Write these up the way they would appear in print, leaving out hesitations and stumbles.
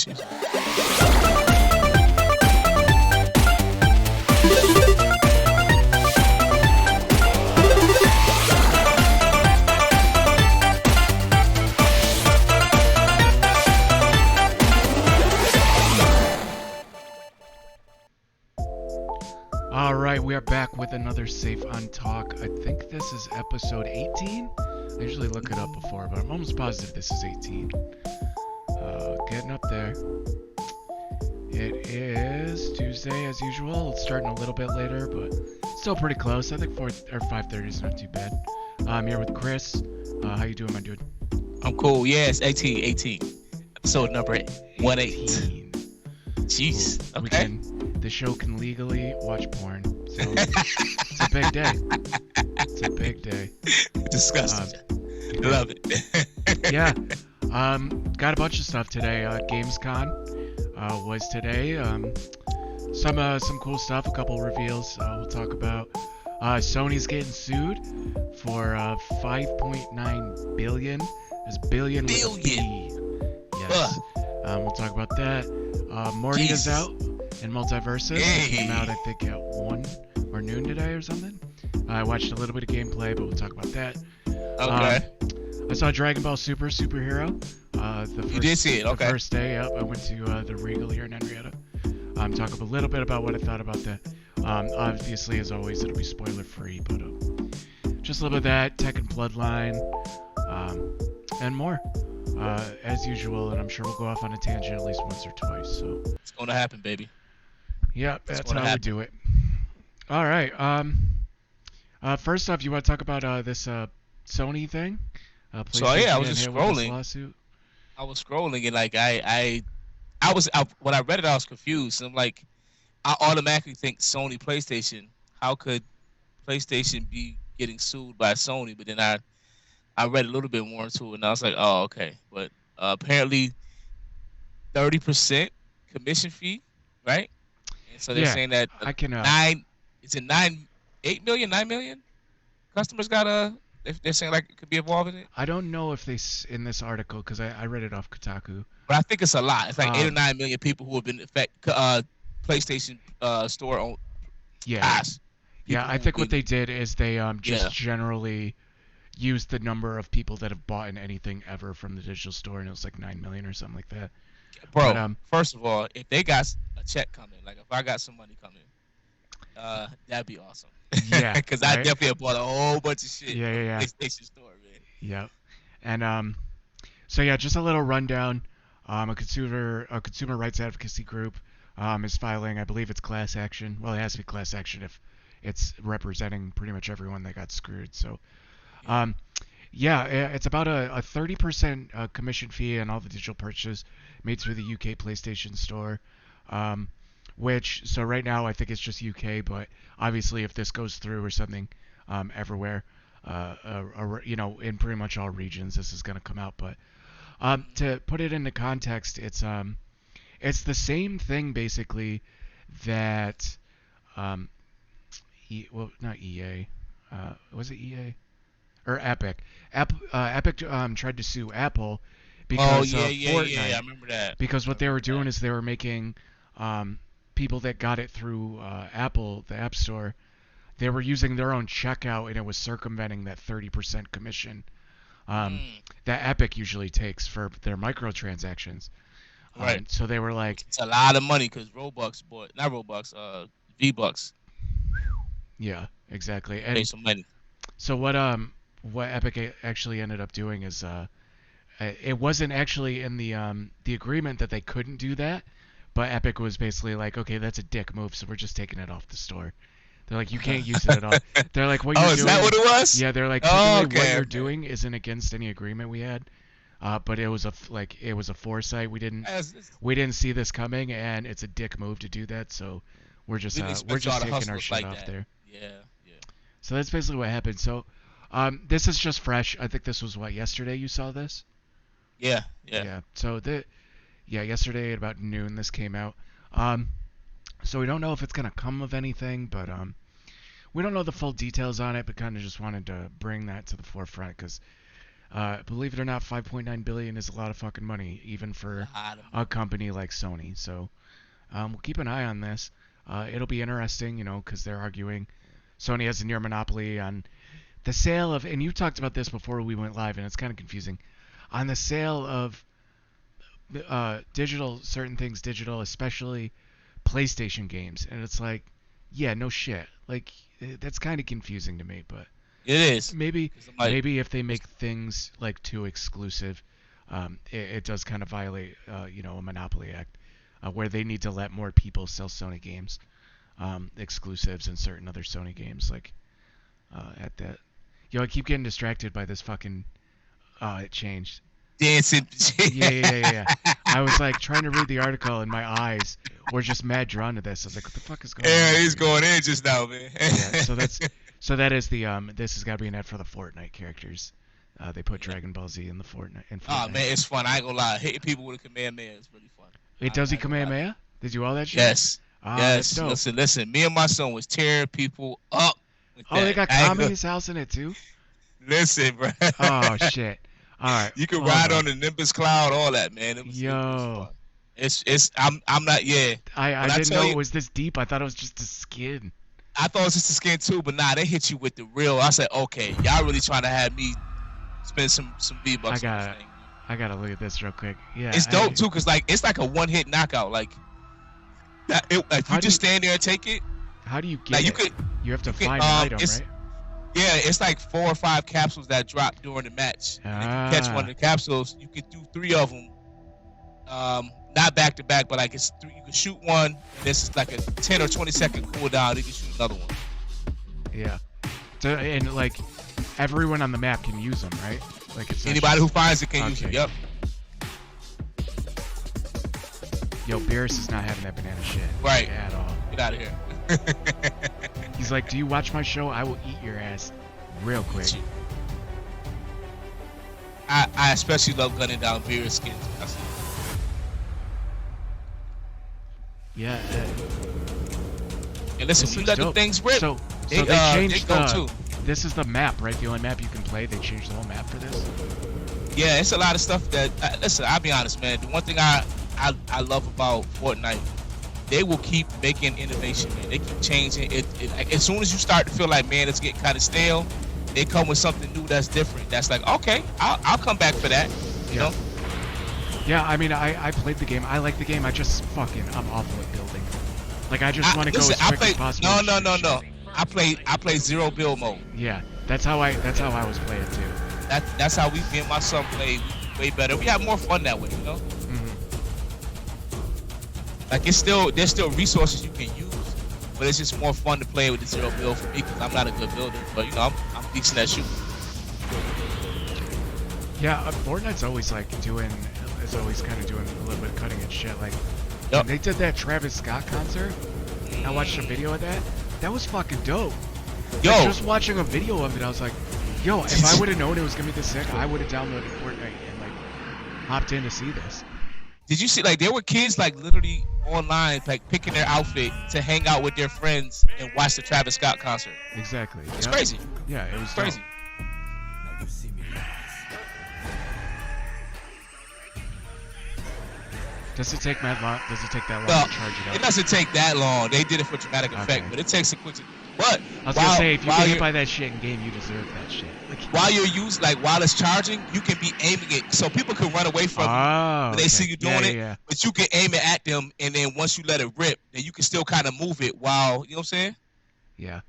Peace. All right, we are back with another Safe on Talk. I think this is episode 18. I usually look it up before, but I'm almost positive this is 18. Getting up there. It is Tuesday as usual. It's starting a little bit later, but still pretty close. I think 4 or 5:30 is not too bad. I'm here with Chris. How you doing, my dude? I'm cool. Yeah, it's 18. Episode number 18. Jeez. Ooh, okay. The show can legally watch porn. So it's a big day. It's a big day. Disgusting. Love it. Yeah. Got a bunch of stuff today. Gamescom was today. Some cool stuff. A couple reveals we'll talk about. Sony's getting sued for 5.9 billion. That's billion with a B. Yes. We'll talk about that. Morty is out in Multiverses. It came out, I think, at 1 or noon today or something. I watched a little bit of gameplay, but we'll talk about that. Okay. I saw Dragonball Superhero. You did see it, okay. The first day up, I went to the Regal here in Henrietta. Talk a little bit about what I thought about that. Obviously, as always, it'll be spoiler-free, but just a little bit of that, Tekken Bloodline, and more. As usual, and I'm sure we'll go off on a tangent at least once or twice. So it's going to happen, baby. Yeah, that's how we do it. All right. First off, you want to talk about this Sony thing? So yeah, I was just scrolling. I was scrolling and like when I read it, I was confused. I'm like, I automatically think Sony PlayStation. How could PlayStation be getting sued by Sony? But then I read a little bit more into it and I was like, oh, okay. But apparently 30% commission fee, right? And so they're saying that I can 8 million, 9 million customers they're saying like it could be involved in it. I don't know if in this article because I read it off Kotaku. But I think it's a lot. It's like 8 or 9 million people who have been PlayStation store owned. Yeah. Yeah, I think what they did is they just generally used the number of people that have bought in anything ever from the digital store, and it was like 9 million or something like that. Bro, but, first of all, if they got a check coming, like if I got some money coming, that'd be awesome. Yeah, because I definitely have bought a whole bunch of shit. Yeah. PlayStation Store, man. Yeah, and so yeah, just a little rundown. A consumer rights advocacy group is filing, I believe it's class action. Well, it has to be class action if it's representing pretty much everyone that got screwed. So, it's about a 30% commission fee on all the digital purchases made through the UK PlayStation Store. So right now I think it's just UK, but obviously if this goes through or something everywhere, in pretty much all regions, this is going to come out. But to put it into context, it's the same thing basically that not EA, was it EA or Epic? Epic tried to sue Apple because of Fortnite. Yeah, I remember that. Because what they were doing is they were making people that got it through Apple, the App Store, they were using their own checkout, and it was circumventing that 30% commission that Epic usually takes for their microtransactions. Right. So they were like, it's a lot of money because V-Bucks. Yeah, exactly. And pay some money. So what Epic actually ended up doing is it wasn't actually in the agreement that they couldn't do that. But Epic was basically like, okay, that's a dick move, so we're just taking it off the store. They're like, you can't use it at all. They're like, what you're doing... is that what it was? Yeah, they're like, what you're doing isn't against any agreement we had. But it was a foresight. We didn't see this coming, and it's a dick move to do that. So we're just taking our shit off there. Yeah. So that's basically what happened. So this is just fresh. I think this was yesterday you saw this. Yeah. So yesterday at about noon this came out. So we don't know if it's going to come of anything, but we don't know the full details on it, but kind of just wanted to bring that to the forefront because Believe it or not, 5.9 billion is a lot of fucking money, even for a company like Sony. So we'll keep an eye on this. It'll be interesting, because they're arguing Sony has a near monopoly on the sale of, and you talked about this before we went live, and it's kind of confusing, on the sale of certain things digital, especially PlayStation games. And it's like, yeah, no shit. Like, that's kind of confusing to me, but it is. Maybe if they make things like too exclusive, it does kind of violate, a monopoly act, where they need to let more people sell Sony games, exclusives and certain other Sony games, like at that. I keep getting distracted by this fucking. It changed. Dancing. Yeah. I was like trying to read the article, and my eyes were just mad drawn to this. I was like, what the fuck is going on? Yeah, he's going in just now, man. So that is the this has got to be an ad for the Fortnite characters. They put Dragon Ball Z in the Fortnite. Oh man, it's fun. I ain't gonna lie. Hitting people with a Kamehameha is really fun. Wait, does he Kamehameha? Did you do all that shit? Yes. Yes. Listen. Me and my son was tearing people up. They got Kami's house in it too. Listen, bro. Oh shit. All right. You can ride on the Nimbus cloud, all that, man. It was fun. I'm not. Yeah. I didn't know it was this deep. I thought it was just a skin. I thought it was just a skin too, but nah, they hit you with the real. I said, okay, y'all really trying to have me spend some V-Bucks on this thing. I gotta look at this real quick. Yeah. It's dope too, cause like it's like a one-hit knockout. Like, if you just stand there and take it. How do you get it? You have to find an item, right? Yeah, it's like 4 or 5 capsules that drop during the match. If you catch one of the capsules, you can do 3 of them. Not back to back, but like it's 3. You can shoot one. And this is like a 10 or 20 second cooldown. You can shoot another one. Yeah. So, and like everyone on the map can use them, right? Like it's anybody who finds it can use it. Yep. Yo, Beerus is not having that banana shit. Right. At all. Get out of here. He's like, do you watch my show? I will eat your ass real quick. I especially love gunning down Beerus skins. Yeah. And listen, we let the things rip. So they changed this is the map, right? The only map you can play. They changed the whole map for this. Yeah, it's a lot of stuff that. Listen, I'll be honest, man. The one thing I love about Fortnite, they will keep making innovation, man. They keep changing it. Like, as soon as you start to feel like, man, it's getting kind of stale, they come with something new that's different. That's like, okay, I'll come back for that. You know? Yeah, I mean, I played the game. I like the game. I'm awful at building. Like, I just want to go as quick as possible. No. I play zero build mode. Yeah, that's how I was playing too. That's how me and my son play way better. We have more fun that way, you know. Like there's still resources you can use, but it's just more fun to play with the zero build for me because I'm not a good builder, but I'm decent at shooting. Yeah, Fortnite's always kind of doing a little bit of cutting edge shit. Like when they did that Travis Scott concert, I watched a video of that. That was fucking dope. Yo, like, just watching a video of it, I was like, yo, if I would have known it was gonna be this sick, I would have downloaded Fortnite and like hopped in to see this. Did you see, like, there were kids, like, literally online, like, picking their outfit to hang out with their friends and watch the Travis Scott concert? Exactly. It's crazy. Yeah, it was crazy. Dope. Does it take that long to charge it up? It doesn't take that long. They did it for dramatic effect, but it takes a quick. But I was gonna say, if you get hit by that shit in game, you deserve that shit. Like, while it's charging, you can be aiming it, so people can run away from you when they see you doing it. Yeah. But you can aim it at them, and then once you let it rip, then you can still kind of move it while, you know what I'm saying? Yeah.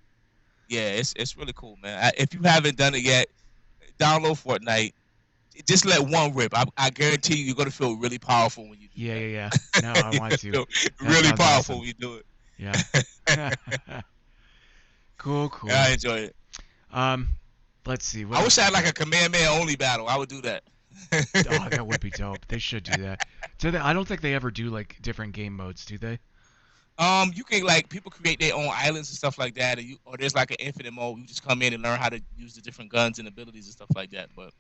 Yeah, it's really cool, man. If you haven't done it yet, download Fortnite. Just let one rip. I guarantee you're gonna feel really powerful when you do that. Yeah. No, I want to. Really powerful when you do it. Yeah. Cool. Yeah, I enjoy it. Let's see. I wish I had like a Kamehameha only battle. I would do that. Oh, that would be dope. They should do that. So I don't think they ever do like different game modes, do they? You can, like, people create their own islands and stuff like that, or there's like an infinite mode. You just come in and learn how to use the different guns and abilities and stuff like that. But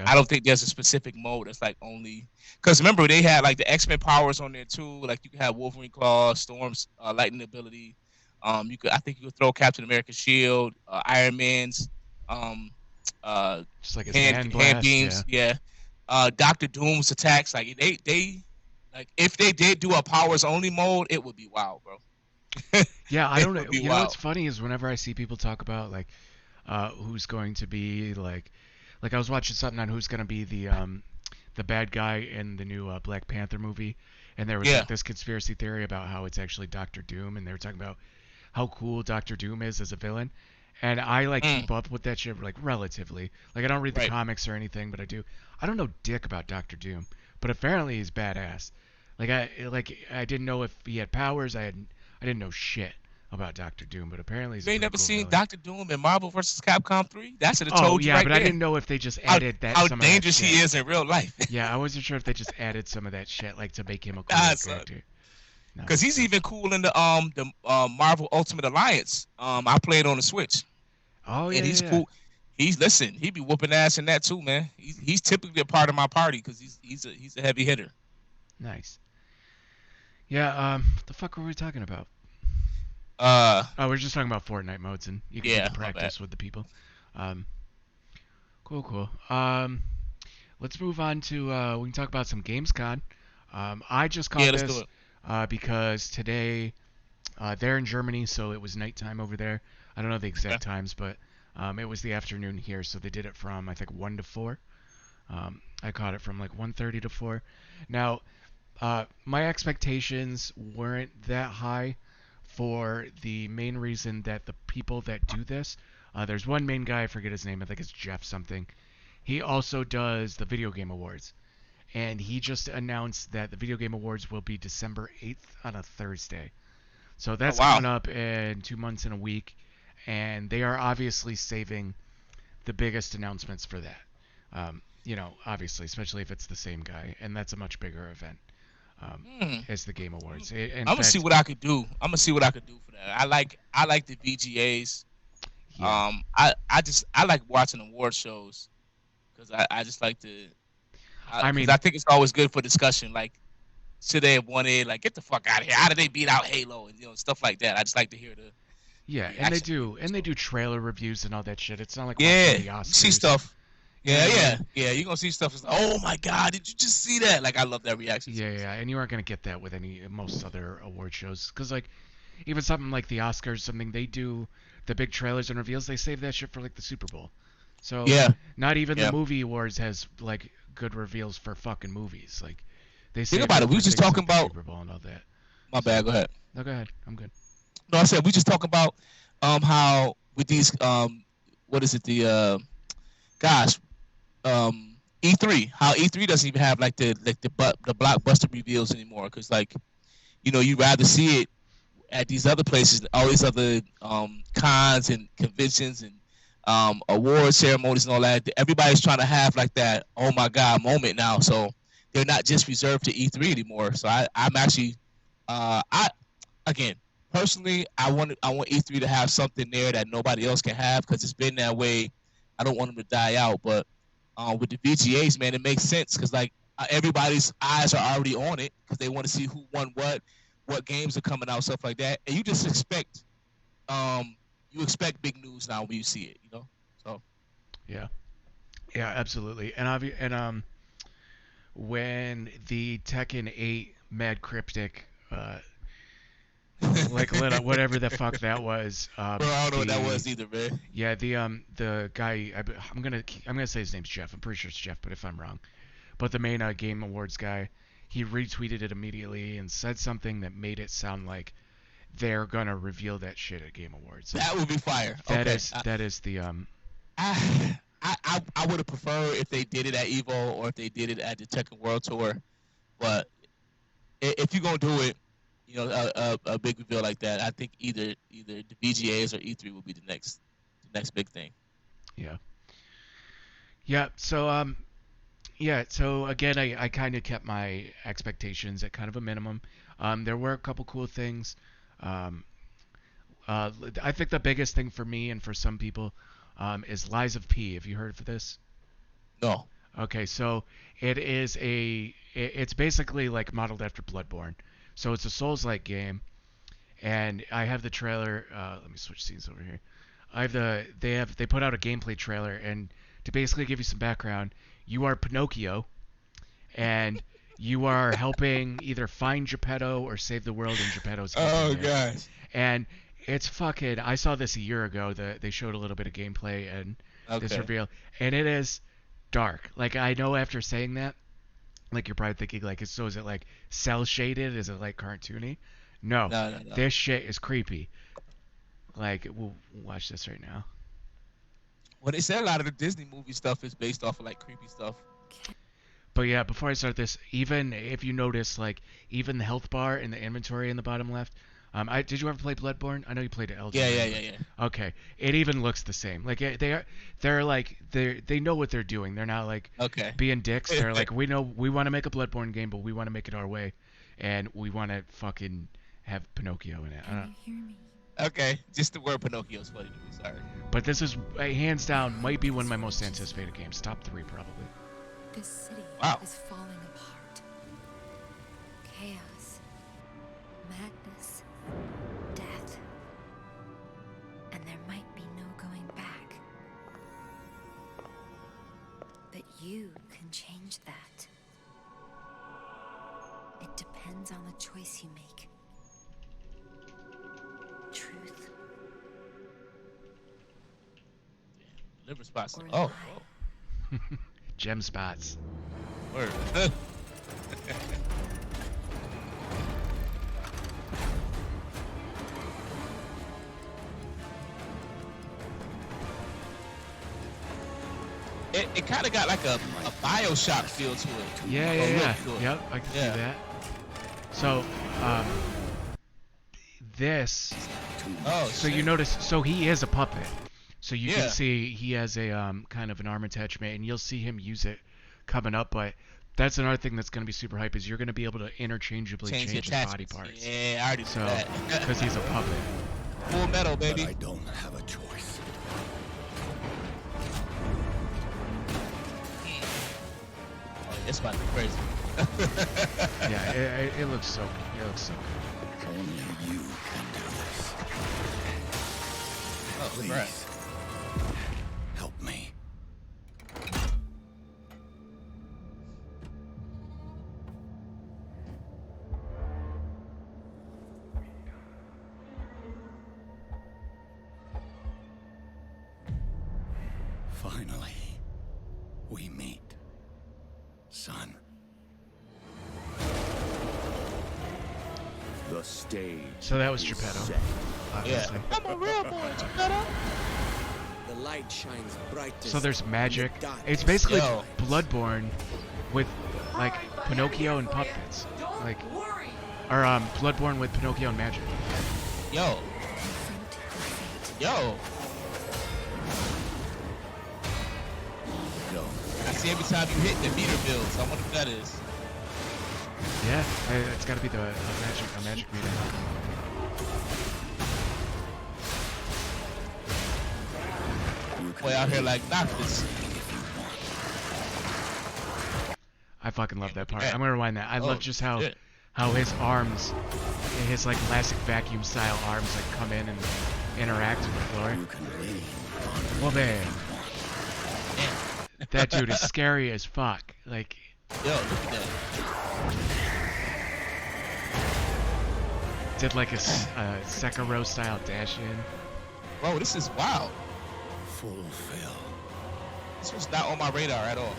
I don't think there's a specific mode that's like only, because remember they had like the X-Men powers on there too. Like you can have Wolverine claws, Storm's lightning ability. I think you could throw Captain America's shield, Iron Man's uh Just like his hand hand hand blast, yeah. beams. Yeah. Doctor Doom's attacks, like they like if they did do a powers only mode, it would be wild, bro. Yeah, I It don't would know. be You know what's wild. funny is whenever I see people talk about like who's going to be like I was watching something on who's going to be the bad guy in the new Black Panther movie, and there was Yeah. like this conspiracy theory about how it's actually Doctor Doom, and they were talking about how cool Doctor Doom is as a villain. And I like Mm, keep up with that shit like relatively. Like I don't read the right. comics or anything, but I do. I don't know dick about Doctor Doom, but apparently he's badass. I didn't know if he had powers. I didn't know shit about Doctor Doom, but apparently he's You a ain't pretty never cool seen villain. Doctor Doom in Marvel vs. Capcom 3? That should have Oh told you yeah, right but I there didn't know if they just how added that how some of that dangerous he shit. is in real life. Yeah, I wasn't sure if they just added some of that shit like to make him a Nah, cooler character. No, because he's so. even cool in the Marvel Ultimate Alliance. I played on the Switch, Oh and yeah, yeah, he's yeah. cool. He be whooping ass in that too, man. He's typically a part of my party because he's a heavy hitter. Nice. Yeah. What the fuck were we talking about? Uh, Oh, we're just talking about Fortnite modes, and you can do the yeah, my bad. practice with the people. Um, cool, cool. Let's move on to we can talk about some Gamescom. I just Yeah, caught let's do this it. because today they're in Germany, so it was nighttime over there. I don't know the Okay. exact times, but it was the afternoon here, so they did it from I think 1 to 4. I caught it from like 1:30 to 4. Now, my expectations weren't that high for the main reason that the people that do this, there's one main guy, I forget his name, I think it's Jeff something. He also does the Video Game Awards. And he just announced that the Video Game Awards will be December 8th on a Thursday. So Oh that's wow. coming up in 2 months and a week. And they are obviously saving the biggest announcements for that. Obviously, especially if it's the same guy. And that's a much bigger event Hmm. as the Game Awards. In I'm gonna see fact, what I could do. I'm gonna see what I could do for that. I like the VGAs. yeah. I like watching award shows because I just like to I because mean, I think it's always good for discussion. Like, should they have won it? Like, get the fuck out of here! How did they beat out Halo and stuff like that? I just like to hear the yeah, reaction of people. and they So do trailer reviews and all that shit. It's not like yeah, watching the you see Oscars. stuff. You know Yeah, what I yeah, mean? yeah. You're gonna see stuff. That's like, oh my god, did you just see that? Like, I love that reaction too. Yeah, yeah, So and you aren't gonna get that with any most other award shows, because like even something like the Oscars, something they do, the big trailers and reveals, they save that shit for like the Super Bowl. So yeah, not even the yeah. movie awards has like good reveals for fucking movies. Like they Think save about that it. We for was just things talking like the about. Super Bowl and all that. My So bad. Go ahead. no, go ahead. I'm good. No, I said we just talking about how with these what is it gosh E3, how E3 doesn't even have like the blockbuster reveals anymore because like you rather see it at these other places, all these other cons and conventions and award ceremonies and all that. Everybody's trying to have like that oh my god moment now, so they're not just reserved to E3 anymore. So I'm actually I again personally I want E3 to have something there that nobody else can have because it's been that way. I don't want them to die out, but with the VGAs, man, it makes sense because like everybody's eyes are already on it because they want to see who won what games are coming out, stuff like that, and you just expect big news now when you see it. So Yeah, yeah, absolutely. And when the Tekken 8 Mad Cryptic like lit up whatever the fuck that was, bro, I don't know what that the was either, man. yeah, the guy, I'm gonna say his name's Jeff. I'm pretty sure it's Jeff, but if I'm wrong, but the main Game Awards guy, he retweeted it immediately and said something that made it sound like they're gonna reveal that shit at Game Awards. Like That would be fire. that Okay, is that is the I would have preferred if they did it at Evo or if they did it at the Tekken World Tour, but if you're gonna do it, a big reveal like that, I think either the VGAs or E3 will be the next big thing. yeah, yeah. So again, I kind of kept my expectations at kind of a minimum. There were a couple cool things. Um, uh, I think the biggest thing for me and for some people is Lies of P. Have you heard of this? No. Okay, so it's basically like modeled after Bloodborne. So it's a Souls-like game, and I have the trailer. Let me switch scenes over here. I have they put out a gameplay trailer, and to basically give you some background, you are Pinocchio, and you are helping either find Geppetto or save the world in Geppetto's kingdom. Oh gosh. And it's fucking. I saw this a year ago. They showed a little bit of gameplay and this reveal, and it is dark. Like, I know after saying that, like, you're probably thinking, like, is it like cell shaded? Is it like cartoony? No. This shit is creepy. Like, we'll watch this right now. Well, they said a lot of the Disney movie stuff is based off of like creepy stuff. But yeah, before I start this, even if you notice, like, even the health bar in the inventory in the bottom left. Did you ever play Bloodborne? I know you played it. Yeah. Okay, it even looks the same. Like, they know what they're doing. They're not like being dicks. They're like, we know we want to make a Bloodborne game, but we want to make it our way, and we want to fucking have Pinocchio in it. Can you hear me? Okay, just the word Pinocchio is funny to me. Sorry. But this is hands down might be one of my most anticipated games. Top 3 probably. This city is falling apart. Chaos, madness, death. And there might be no going back. But you can change that. It depends on the choice you make. Truth. Liver spots. Oh. Gem spots. Word. It kind of got like a BioShock feel to it. Yeah. Yep, I can see that. So, this. Oh, so you notice, so he is a puppet. So you can see he has a kind of an arm attachment, and you'll see him use it coming up. But that's another thing that's going to be super hype, is you're going to be able to interchangeably change his body parts. Yeah, I already saw that. Because he's a puppet. Full metal, baby. But I don't have a choice. Oh, this might be crazy. Yeah, it looks so good. It looks so good. Only you can do this. Oh, please. Right. Help me. Finally, we meet, son. The stage. So that was Geppetto. Obviously. Yeah. I'm a real boy, Geppetto. The light shines brightest. So there's magic. It's basically Bloodborne with like Pinocchio and puppets. Like, or Bloodborne with Pinocchio and magic. Yo. Go. I see every time you hit the meter builds. I wonder what that is. Yeah, it's got to be a magic meter. Boy out here like Noctis. I fucking love that part. I'm gonna rewind that. I love just how his arms, his like elastic vacuum style arms, like come in and interact with the floor. Well, man, that dude is scary as fuck. Like, yo, look at that. Did like a Sekiro style dash in. Bro, this is wild. Fulfill. This was not on my radar at all.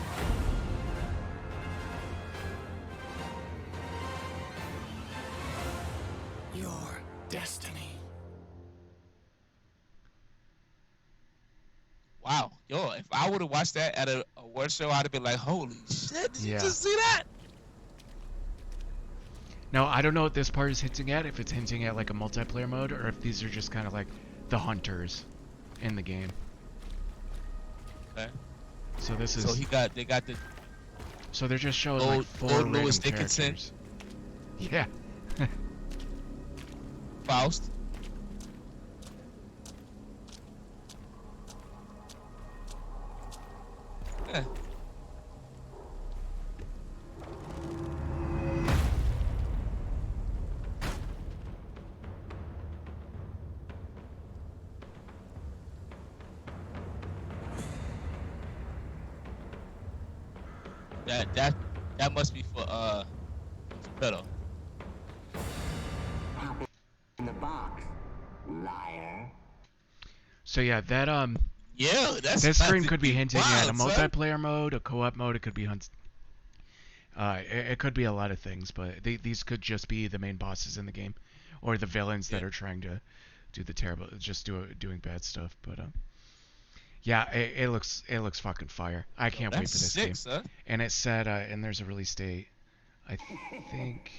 Your destiny. Wow. Yo, if I would have watched that at a award show, I'd have been like, holy shit, did you just see that? Now, I don't know what this part is hinting at, if it's hinting at like a multiplayer mode, or if these are just kind of like the hunters in the game. Okay. So this is. So they got the. So they're just showing like 4 random Lewis Dickinson. characters. Yeah. Faust. Yeah. That must be for Geppetto. In the box, liar. So yeah, that Yeah, that's that about screen to could be be hinting at a wild, son. multiplayer mode, a co-op mode. It could be it could be a lot of things, but these could just be the main bosses in the game, or the villains Yeah. that are trying to do the terrible, just doing bad stuff. But yeah, it looks fucking fire. I can't wait That's for this sick, game. son. And it said, and there's a release date. I think,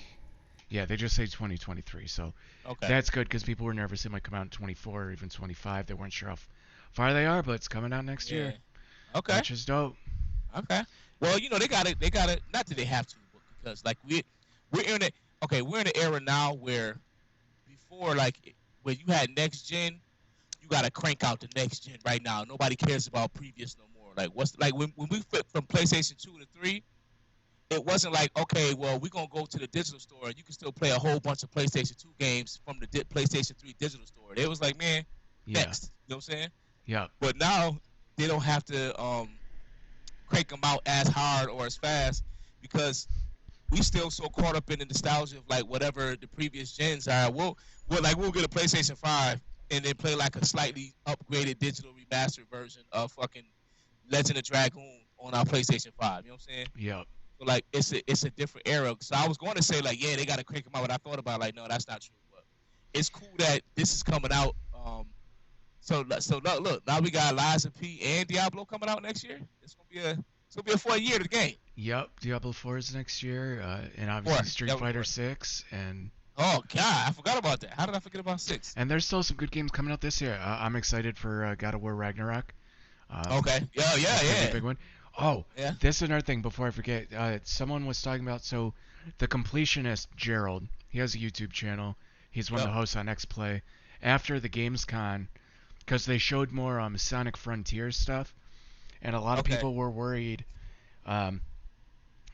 yeah, they just say 2023. So Okay. that's good because people were nervous it might come out in 24 or even 25. They weren't sure how far they are, but it's coming out next year, Okay. which is dope. Okay. Well, you know they got it. They got it. Not that they have to, but because like we're in it. Okay, we're in an era now where before like when you had next gen, you gotta crank out the next gen right now. Nobody cares about previous no more. Like what's like when we flipped from PlayStation 2 to 3, it wasn't like okay, well we're gonna go to the digital store and you can still play a whole bunch of PlayStation 2 games from the PlayStation 3 digital store. It was like man, Yeah. next. You know what I'm saying? Yeah. But now they don't have to crank them out as hard or as fast because we still so caught up in the nostalgia of like whatever the previous gens are. We'll get a PlayStation 5 and then play like a slightly upgraded digital remastered version of fucking Legend of Dragoon on our PlayStation 5. You know what I'm saying? Yeah. So like it's a different era. So I was going to say like yeah they got to crank them out, but I thought about like no that's not true. But it's cool that this is coming out. So look now we got Liza P and Diablo coming out next year. It's gonna be a 4 year to the game. Yep. Diablo 4 is next year, and obviously Street Fighter 6, and oh god, I forgot about that. How did I forget about 6? and there's still some good games coming out this year. I'm excited for God of War Ragnarok. Okay. Yeah. That's a big one. Oh, Yeah. this is another thing before I forget. Someone was talking about the completionist Gerald. He has a YouTube channel. He's one of the hosts on XPlay. After the Gamescom, because they showed more Sonic Frontiers stuff, and a lot of people were worried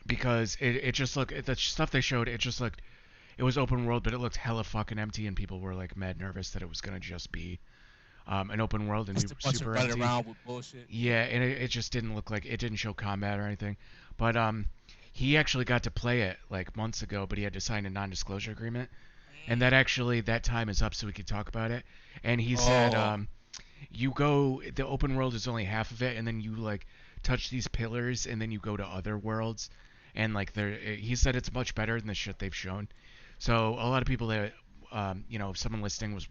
because it just looked the stuff they showed. It just looked it was open world, but it looked hella fucking empty, and people were like mad nervous that it was gonna just be an open world and super empty. Around with bullshit. Yeah, and it just didn't look like it didn't show combat or anything. But he actually got to play it like months ago, but he had to sign a non-disclosure agreement, and that time is up, so we could talk about it. And he said the open world is only half of it, and then you like touch these pillars, and then you go to other worlds, and like he said it's much better than the shit they've shown. So a lot of people that if someone listening was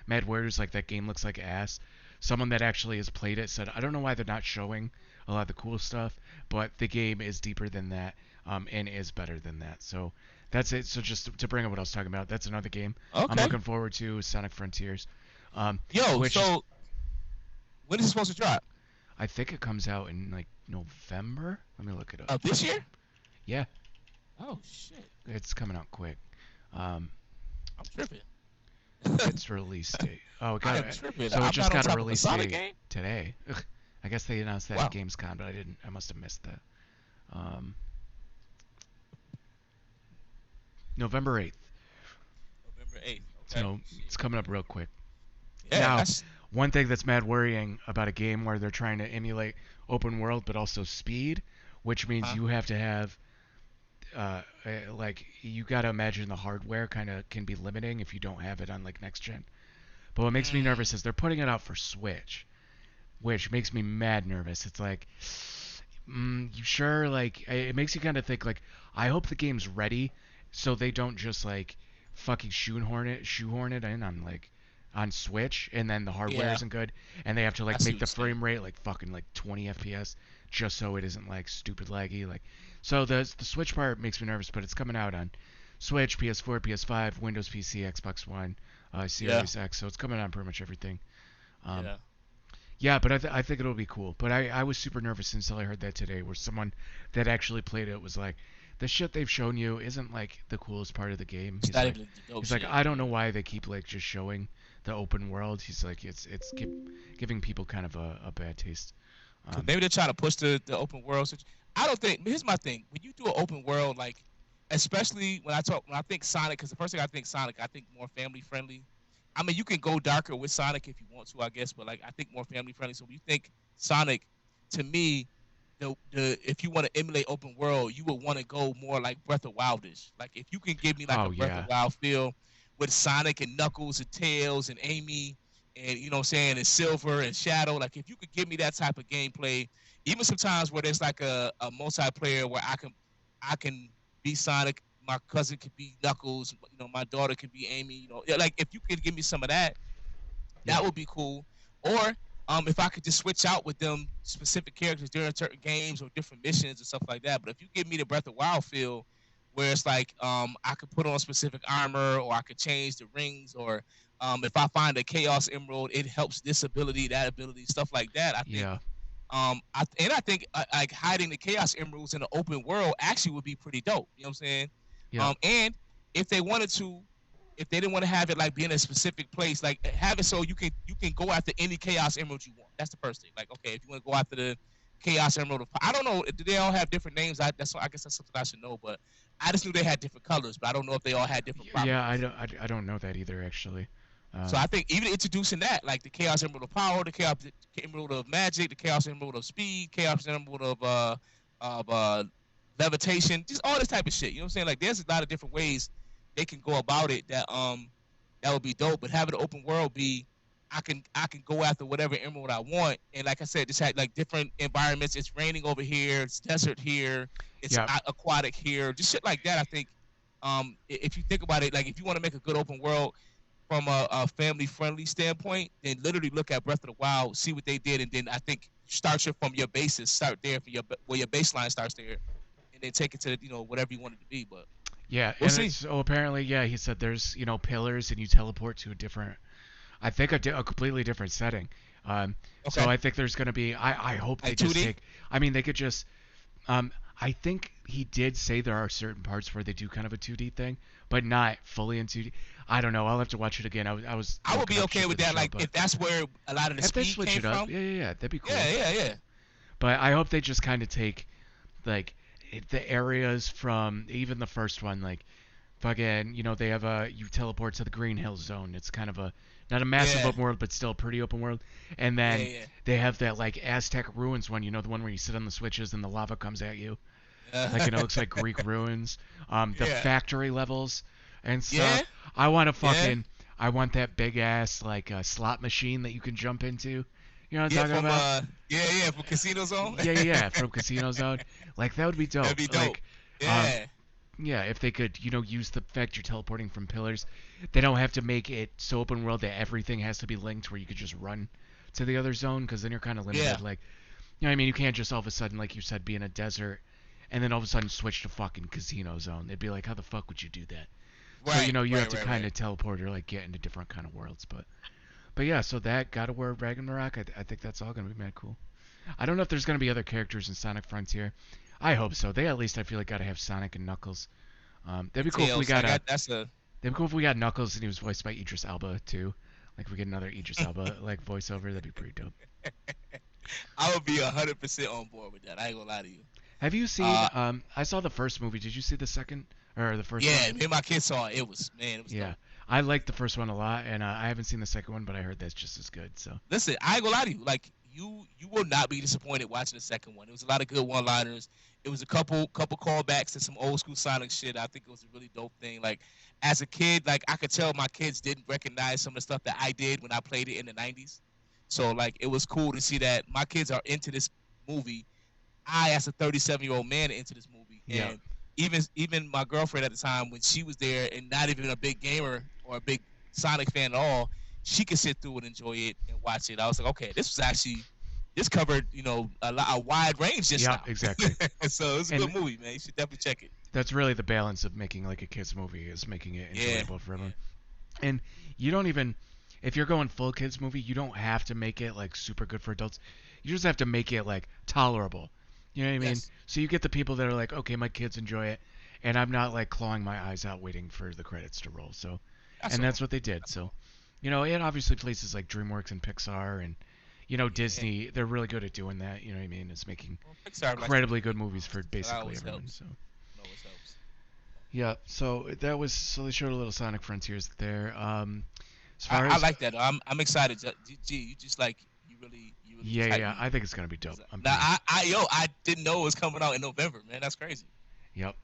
mad words like that game looks like ass. Someone that actually has played it said, I don't know why they're not showing a lot of the cool stuff, but the game is deeper than that, and is better than that. So that's it. So just to bring up what I was talking about, that's another game I'm looking forward to, Sonic Frontiers. When is it supposed to drop? I think it comes out in like November. Let me look it up. This year? Yeah. Oh shit. It's coming out quick. I'm tripping. Its release date. Oh, it got so it just got a release date game? today. Ugh. I guess they announced that at Gamescom, but I must have missed that. November 8th. November 8th. Okay. So it's coming up real quick. Yeah, now, one thing that's mad worrying about a game where they're trying to emulate open world but also speed, which means you have to have you gotta imagine the hardware kind of can be limiting if you don't have it on like next gen. But what makes me nervous is they're putting it out for Switch, which makes me mad nervous. It's like, you sure? Like, it makes you kind of think like, I hope the game's ready, so they don't just like fucking shoehorn it in on Switch, and then the hardware isn't good, and they have to like make the frame rate like fucking like 20 FPS just so it isn't like stupid laggy. Like, so the Switch part makes me nervous, but it's coming out on Switch, PS4, PS5, Windows PC, Xbox One, Series X, so it's coming out on pretty much everything. Yeah, but I think it'll be cool. But I was super nervous until I heard that today, where someone that actually played it was like, the shit they've shown you isn't like the coolest part of the game. He's like, I don't know why they keep like just showing the open world. He's like, it's giving people kind of a bad taste. Maybe they're trying to push the open world. I don't think. Here's my thing: when you do an open world, like, especially when I think Sonic, because the first thing I think Sonic, I think more family friendly. I mean, you can go darker with Sonic if you want to, I guess, but like I think more family friendly. So when you think Sonic, to me, the if you want to emulate open world, you would want to go more like Breath of Wildish. Like if you can give me like Oh a Breath of yeah. Wild feel with Sonic and Knuckles and Tails and Amy and you know what I'm saying and Silver and Shadow, like if you could give me that type of gameplay, even sometimes where there's like a multiplayer where I can be Sonic, my cousin could be Knuckles, you know, my daughter could be Amy, you know, yeah, like if you could give me some of that, Yeah. that would be cool. Or if I could just switch out with them specific characters during certain games or different missions and stuff like that. But if you give me the Breath of Wild feel, where it's like I could put on specific armor, or I could change the rings, or if I find a Chaos Emerald, it helps this ability, that ability, stuff like that. I think Yeah. I think like hiding the Chaos Emeralds in the open world actually would be pretty dope. You know what I'm saying? Yeah. And if they wanted to, if they didn't want to have it like be in a specific place, like have it so you can go after any Chaos Emerald you want. That's the first thing. Like okay, if you want to go after the Chaos Emerald, I don't know. Do they all have different names? I guess that's something I should know. But I just knew they had different colors, but I don't know if they all had different properties. Yeah. I don't know that either actually. So I think even introducing that, like the Chaos Emerald of Power, the Chaos Emerald of Magic, the Chaos Emerald of Speed, Chaos Emerald of Levitation, just all this type of shit. You know what I'm saying? Like there's a lot of different ways they can go about it that would be dope. But having the open world be I can go after whatever emerald I want, and like I said, just had like different environments. It's raining over here, it's desert here, it's Yeah. aquatic here, just shit like that. I think if you think about it, like if you want to make a good open world from a family friendly standpoint, then literally look at Breath of the Wild, see what they did, and then I think start your from your basis, start there for your where your baseline starts there, and then take it to whatever you want it to be. But Yeah, we'll and see. it's apparently yeah. He said there's pillars and you teleport to a different, I think a completely different setting. So Okay, I think there's gonna be. I hope they like just 2D. take. I mean, they could just. I think he did say there are certain parts where they do kind of a 2D thing, but not fully in 2D. I don't know. I'll have to watch it again. I was I would looking be up okay shit for with the that. show, Like but if that's where a lot of the if they speed switch came it up, from. yeah, that'd be cool. Yeah. But I hope they just kind of take like the areas from even the first one, like fucking, they have you teleport to the Green Hill Zone. It's kind of a not a massive Yeah, open world, but still a pretty open world. And then yeah. they have that like Aztec ruins one, the one where you sit on the switches and the lava comes at you, like it looks like Greek ruins. The Yeah, factory levels and yeah, stuff. I want to yeah, I want that big ass like slot machine that you can jump into. You know what I'm yeah. talking From about? from Casino Zone. Yeah, from Casino Zone. Like that would be dope. That'd be dope. Like, um, Yeah, yeah, if they could, use the fact you're teleporting from pillars, they don't have to make it so open world that everything has to be linked where you could just run to the other zone because then you're kind of limited. yeah. Like, what I mean? You can't just all of a sudden, like you said, be in a desert and then all of a sudden switch to fucking Casino Zone. They'd be like, how the fuck would you do that? So, Right, you have right, to right, kind right. of teleport or like get into different kind of worlds. But yeah, so that God of War Ragnarok, I think that's all gonna be mad cool. I don't know if there's gonna be other characters in Sonic Frontier. I hope so. They at least I feel like gotta have Sonic and Knuckles. That'd be And cool if we Tails. I got got that's a That'd be cool if we got Knuckles and he was voiced by Idris Elba too. Like we get another Idris Elba like voiceover. That'd be pretty dope. I would be 100% on board with that. I ain't gonna lie to you. Have you seen? Uh, I saw the first movie. Did you see the second or the first yeah, one? me and my kids saw it. It was it was Yeah, dope. I liked the first one a lot, and I haven't seen the second one, but I heard that's just as good. So Listen, I ain't gonna lie to you. Like you will not be disappointed watching the second one. It was a lot of good one-liners. It was a couple callbacks to some old school Sonic shit. I think it was a really dope thing. Like as a kid, like I could tell my kids didn't recognize some of the stuff that I did when I played it in the '90s. So like it was cool to see that my kids are into this movie. I, as a 37-year-old man, are into this movie, yeah, and even my girlfriend at the time when she was there and not even a big gamer or a big Sonic fan at all, she could sit through and enjoy it and watch it. I was like, okay, this covered a wide range just yeah, now. exactly. So it's a And good movie, man. You should definitely check it. that's really the balance of making like a kids movie is making it Yeah, enjoyable for everyone. And you don't even, if you're going full kids movie, you don't have to make it like super good for adults. You just have to make it like tolerable. You know what I mean? yes, So you get the people that are like, okay, my kids enjoy it, and I'm not like clawing my eyes out waiting for the credits to roll. So, that's and all. that's what they did. That's So, all. and obviously places like DreamWorks and Pixar and Yeah, Disney, they're really good at doing that. You know what I mean? It's making well, Pixar likes to incredibly make good good movies movies, for so that basically always everyone. helps. So. It always helps. Yeah, so they showed a little Sonic Frontiers there. As far I as like that. I'm excited. You just like you really Yeah. I think it's gonna be dope. I didn't know it was coming out in November, man. That's crazy. Yep.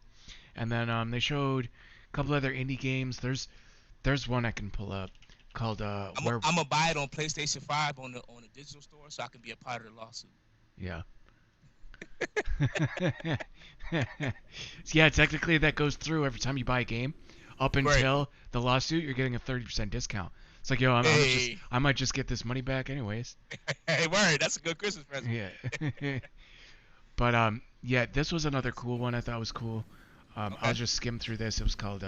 And then they showed a couple other indie games. There's one I can pull up called I'm gonna buy it on PlayStation 5 on the digital store so I can be a part of the lawsuit. Yeah. Yeah, technically that goes through every time you buy a game. Up until the lawsuit, you're getting a 30% discount. It's like, yo, I might just get this money back anyways. Hey, word, that's a good Christmas present. Yeah. But yeah, this was another cool one I thought was cool. I'll just skim through this. It was called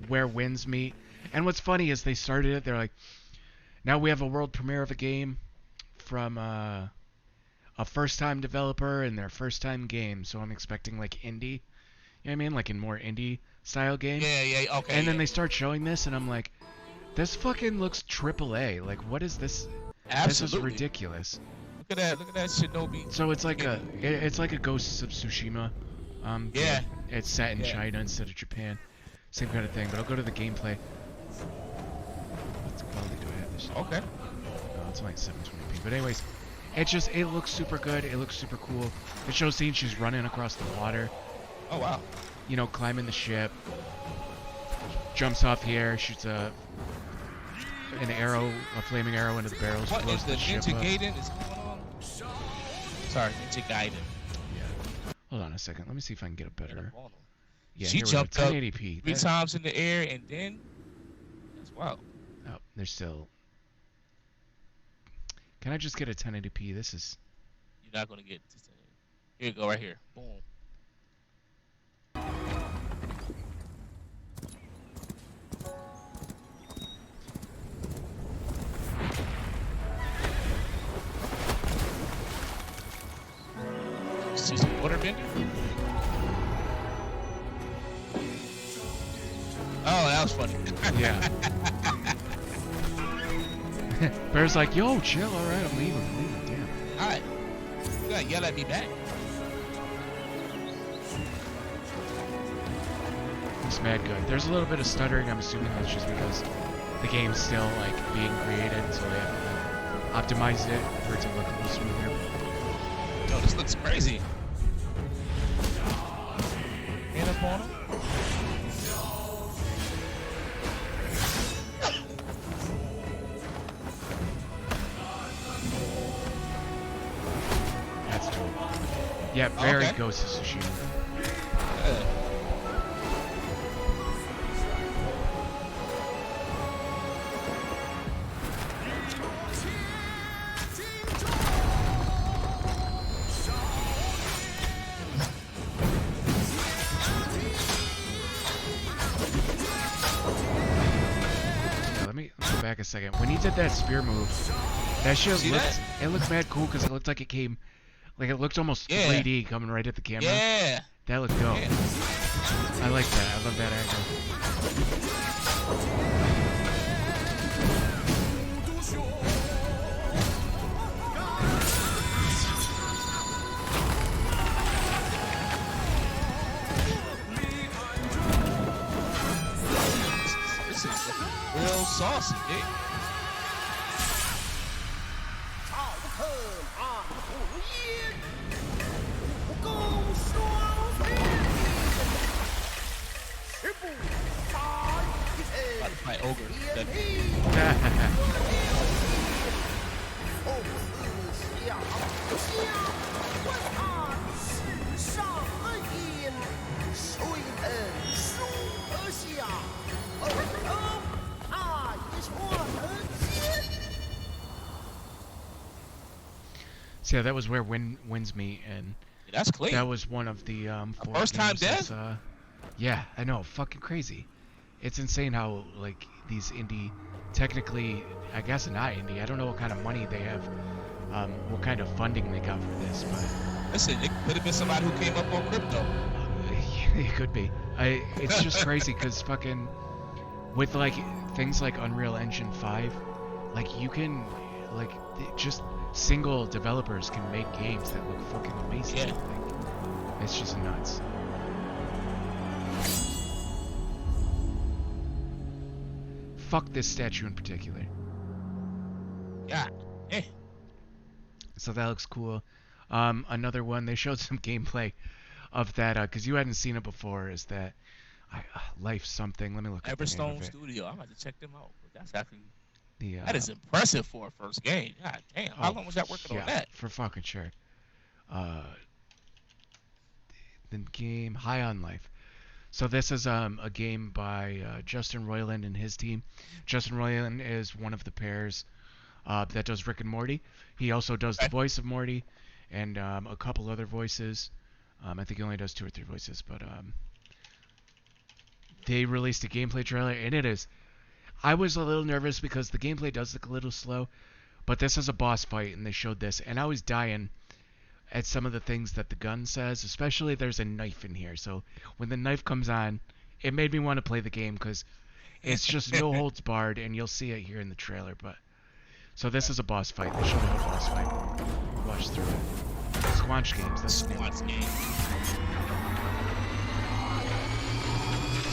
Where Winds Meet. And what's funny is they started it, they're like, now we have a world premiere of a game from a first-time developer and their first-time game, so I'm expecting like indie. You know what I mean? Like in more indie style game. Yeah, okay. And then they start showing this, and I'm like, this fucking looks AAA. Like, what is this? Absolutely. This is ridiculous. Look at that Shinobi. So it's like it's like a Ghosts of Tsushima. Yeah. It's set in China instead of Japan. Same kind of thing, but I'll go to the gameplay. What quality do I have this? Okay. No, it's like 720p. But anyways, it looks super good. It looks super cool. It shows scene she's running across the water. Oh wow. You know, climbing the ship. Jumps off the air, shoots a flaming arrow into the barrels. What blows is the Ninja Gaiden is going on? Sorry, Ninja Gaiden. Yeah. Hold on a second. Let me see if I can get a better. Yeah, she jumped up 1080p. 3 times in the air and then. That's wild. Oh, there's still. Can I just get a 1080p? This is. You're not gonna get. Here you go, right here. Boom. See some waterbender? Oh, that was funny. Yeah. Bear's like, yo, chill, alright, I'm leaving, damn. Alright. You gotta yell at me back. It's mad good. There's a little bit of stuttering, I'm assuming that's just because the game's still, like, being created, so they haven't optimized it for it to look a little smoother. Yo, this looks crazy. Hand up on him. That's dope. Yeah, very Ghost of Tsushima. Back a second. When he did that spear move, that shit looked mad cool because it looked like it looked almost 3D coming right at the camera. Yeah. That looked dope. Yeah. I like that. I love that angle. Real saucy, dude. My ogre. So yeah, that was Where Winds Meet, and that's clean. That was one of the first time death. Yeah, I know, fucking crazy. It's insane how like these indie, technically, I guess not indie. I don't know what kind of money they have, what kind of funding they got for this, but listen, it could have been somebody who came up on crypto. It could be. It's just crazy because fucking with like things like Unreal Engine 5, like you can like just single developers can make games that look fucking amazing. Yeah. Like, it's just nuts. Fuck this statue in particular. Yeah. So that looks cool. Another one, they showed some gameplay of that, because you hadn't seen it before, is that Life something. Let me look up the name of Everstone it. Studio. I'm about to check them out. That's actually The, that is impressive for a first game. God damn. How long was that working on that? For fucking sure. The game High on Life. So this is a game by Justin Roiland and his team. Justin Roiland is one of the pairs that does Rick and Morty. He also does the voice of Morty and a couple other voices. I think he only does 2 or 3 voices, but they released a gameplay trailer, and it is. I was a little nervous because the gameplay does look a little slow, but this is a boss fight, and they showed this, and I was dying at some of the things that the gun says, especially there's a knife in here. So when the knife comes on, it made me want to play the game because it's just no holds barred, and you'll see it here in the trailer. But so this is a boss fight. They showed a boss fight. Watch through it. Squanch Games. That's the name. Squanch game.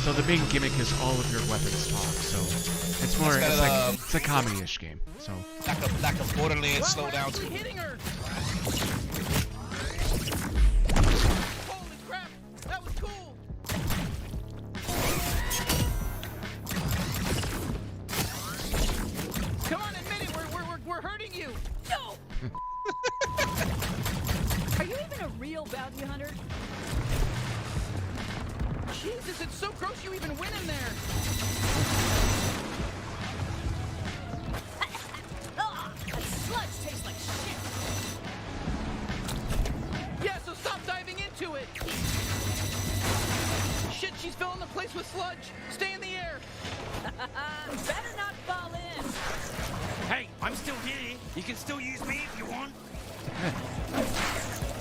So the main gimmick is all of your weapons talk. So it's more, it's a comedy-ish game. So like a Borderlands slow down too. Hitting her. Holy crap! That was cool. Come on, admit it. We're hurting you. No. Are you even a real bounty hunter? Jesus, it's so gross you even went in there. That sludge tastes like shit. Yeah, so stop diving into it. Shit, she's filling the place with sludge. Stay in the air. Better not fall in. Hey, I'm still here. You can still use me if you want.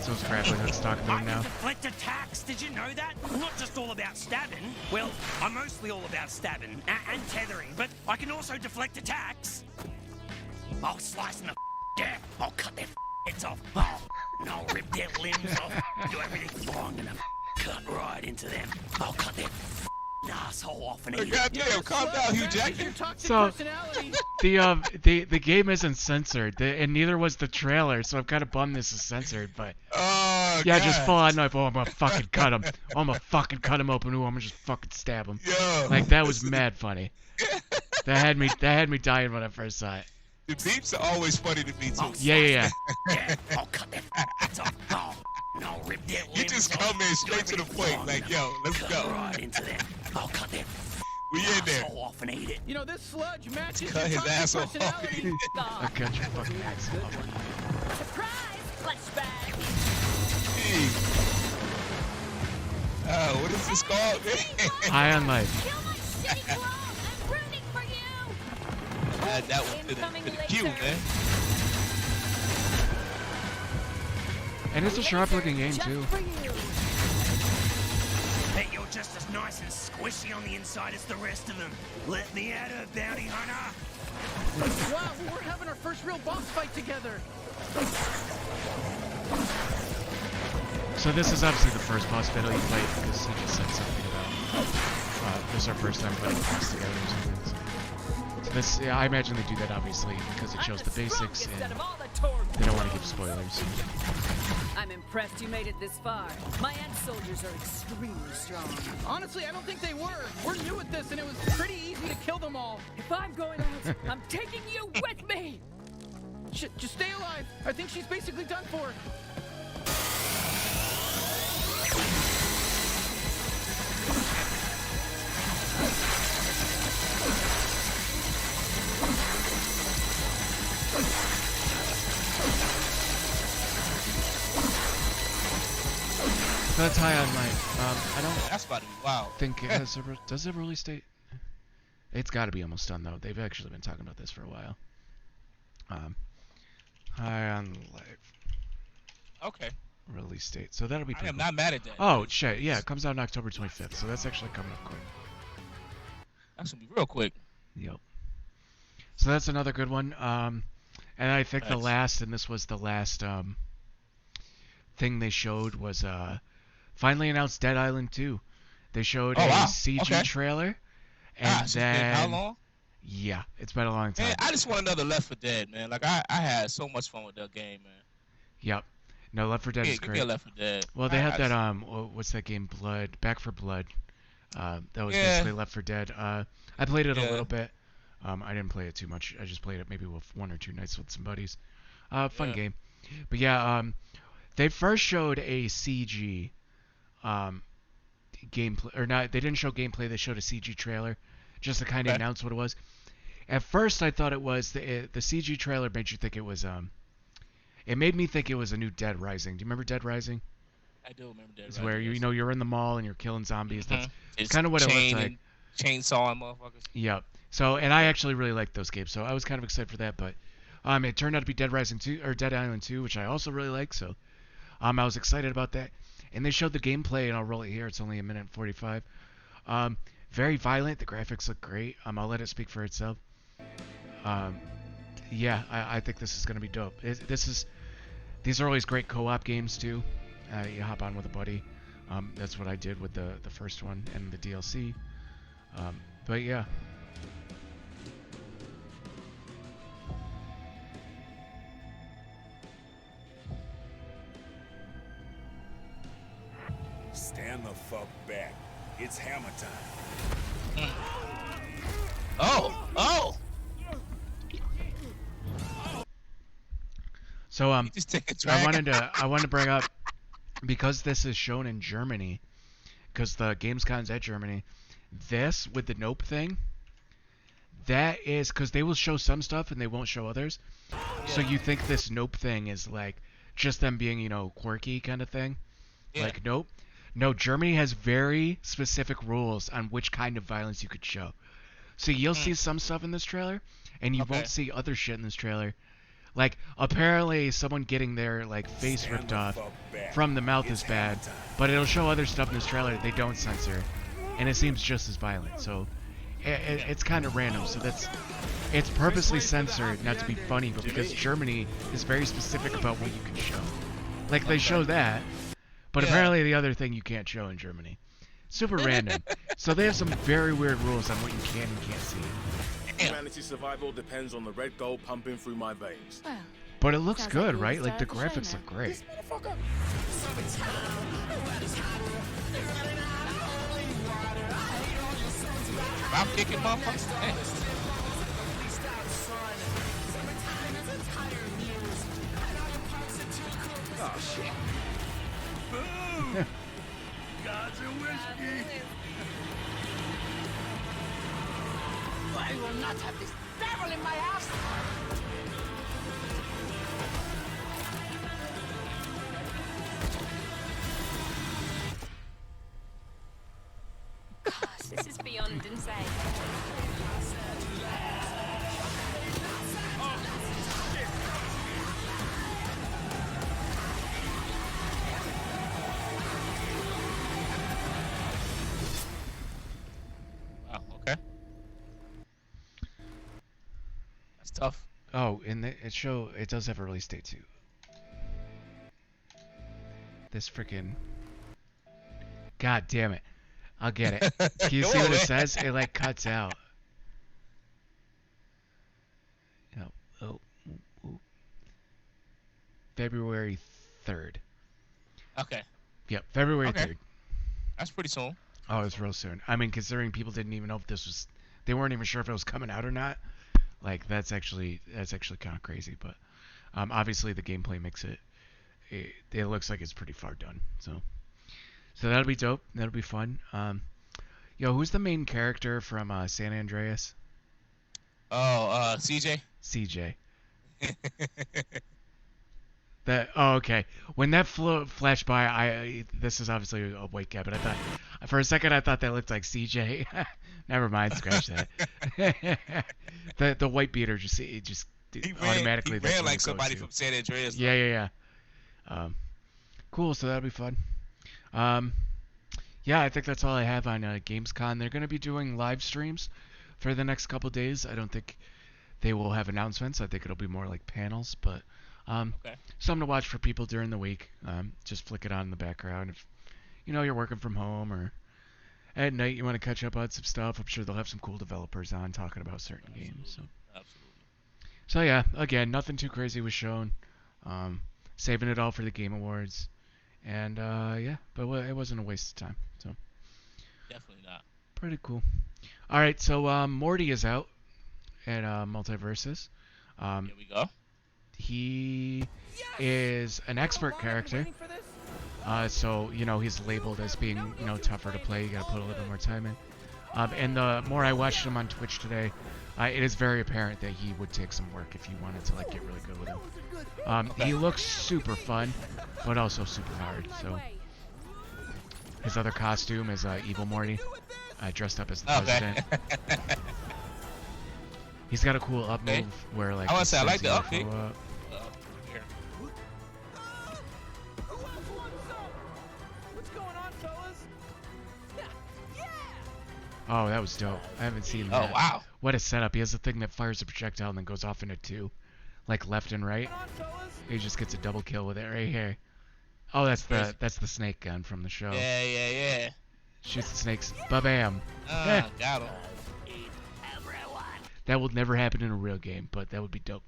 So it's Grappling Hook's talking to I him can now. deflect attacks. Did you know that? I'm not just all about stabbing. Well, I'm mostly all about stabbing and tethering, but I can also deflect attacks. I'll slice them yeah. I'll cut their heads off. Oh, and I'll rip their limbs off. Do everything. Oh, I'm gonna cut right into them. I'll cut their asshole off and eat it. Goddamn, calm down, Hugh Jackman. Your toxic So personality. the game isn't censored, and neither was the trailer. So I'm kind of bummed this is censored, but yeah, just full on knife. Oh, I'm gonna fucking cut him. Oh, I'm gonna fucking cut him open. Ooh, I'm gonna just fucking stab him. Yo, Like that was mad funny. That had me dying when I first saw it. the beeps are always funny to me too. Yeah. Yeah, I'll cut their heads off. Oh, and I'll rip their limbs You just off. come in straight to the point, like, yo, let's Cut go. right into them. I'll cut their We in there. asshole off and eat it. You know, this sludge matches Cut your his toxic asshole off. personality. I cut your fucking ass off. Surprise! Flesh bag. What is this called? High on Life. Kill my shitty clone. I'm rooting for you. Add that one to the queue, man. And it's a sharp looking game Just too. for you. Bet you're just as nice and squishy on the inside as the rest of them. Let me out of bounty hunter. Wow, we're having our first real boss fight together. So this is obviously the first boss battle you played because he just said something about this is our first time playing boss together or something. So this, yeah, I imagine they do that obviously because it shows the basics and they don't want to give spoilers. I'm impressed you made it this far. My ant soldiers are extremely strong. Honestly, I don't think they were. We're new at this, and it was pretty easy to kill them all. If I'm going out, I'm taking you with me. Just stay alive. I think she's basically done for. That's High on Life. I don't That's about to be wild. think it has does it release date? It's got to be almost done though. They've actually been talking about this for a while. High on Life Okay. release date. So that'll be I pretty am cool. not mad at that. Oh shit! Yeah, it comes out on October 25th. So that's actually coming up quick. That's gonna be real quick. Yep. So that's another good one. And I think the Nice. last, and this was the last thing they showed was finally announced Dead Island 2. They showed Oh, a wow. CG Okay. trailer, and So it's been then how long? yeah, it's been a long time. Man, I just want another Left 4 Dead, man. Like I had so much fun with that game, man. Yep. No, Left 4 Dead is Give me great. a Left 4 Dead. Well, they had that what's that game? Back for Blood. That was basically Left 4 Dead. I played it a little bit. I didn't play it too much. I just played it maybe with 1 or 2 nights with some buddies. Fun game. But yeah, they first showed a CG gameplay, or not? They didn't show gameplay. They showed a CG trailer, just to kind of announce what it was. At first, I thought it was the CG trailer made you think it was It made me think it was a new Dead Rising. Do you remember Dead Rising? I do remember Dead Rising. It's where you're in the mall and you're killing zombies. Mm-hmm. That's kind of what it looks like. Chainsawing motherfuckers. Yep. So, and I actually really liked those games, so I was kind of excited for that. But it turned out to be Dead Rising 2 or Dead Island 2, which I also really like. So, I was excited about that. And they showed the gameplay, and I'll roll it here. It's only 1:45. Very violent. The graphics look great. I'll let it speak for itself. Yeah, I think this is gonna be dope. These are always great co-op games too. You hop on with a buddy. That's what I did with the first one and the DLC. But yeah. Stand the fuck back. It's hammer time. Oh! So I wanted to bring up, because this is shown in Germany, because the Gamescom's at Germany, this with the Nope thing, that is because they will show some stuff and they won't show others. Yeah. So you think this Nope thing is like just them being, quirky kind of thing? Yeah. Like, nope. No, Germany has very specific rules on which kind of violence you could show. So you'll see some stuff in this trailer, and you won't see other shit in this trailer. Like, apparently someone getting their, face ripped off from the mouth is bad, but it'll show other stuff in this trailer they don't censor, and it seems just as violent. So it's kind of random. So it's purposely censored, not to be funny, but because Germany is very specific about what you can show. Like, they show that, but apparently the other thing you can't show in Germany. Super random. So they have some very weird rules on what you can and can't see. Humanity survival depends on the red gold pumping through my veins. Well, but it looks good, right? Like, the graphics look great. I'm kicking motherfuckers. Oh shit. Boom! God's a whiskey. I will not have this devil in my house! Gosh, this is beyond insane. Wow, okay. That's tough. Oh, and it does have a release date too. This freaking... God damn it. I'll get it. Can you see what it says? It cuts out. Oh. February 3rd. Okay. Yep, February 3rd. That's pretty soon. Oh, it's real soon. I mean, considering people didn't even know if this was... They weren't even sure if it was coming out or not. That's actually kind of crazy. But obviously the gameplay makes it looks like it's pretty far done. So that'll be dope. That'll be fun. Who's the main character from San Andreas? Oh, CJ. CJ. Okay. When that flashed by, this is obviously a white guy, but for a second I thought that looked like CJ. Never mind, scratch that. the white beater he automatically ran like somebody from San Andreas. Yeah. Cool. So that'll be fun. Yeah, I think that's all I have on Gamescom. They're going to be doing live streams for the next couple days. I don't think they will have announcements. I think it'll be more like panels, but something to watch for people during the week. Just flick it on in the background if you're working from home or at night you want to catch up on some stuff. I'm sure they'll have some cool developers on talking about certain games. So yeah, again, nothing too crazy was shown. saving it all for the Game Awards. And yeah, but it wasn't a waste of time. So Definitely not. pretty cool. All right, so Morty is out at Multiverses. Here we go. He is an expert character. So, he's labeled as being, tougher to play. You gotta put a little bit more time in. And the more I watched him on Twitch today, it is very apparent that he would take some work if you wanted to, get really good with him. He looks super fun, but also super hard, so. His other costume is Evil Morty, dressed up as the president. He's got a cool up move where, I want to say, I like the up kick. Oh, that was dope. I haven't seen that. Oh, wow. What a setup. He has a thing that fires a projectile and then goes off into two. Like left and right. He just gets a double kill with it right here. Oh, that's the snake gun from the show. Yeah. Shoots the snakes. Ba-bam. Got him. That would never happen in a real game, but that would be dope.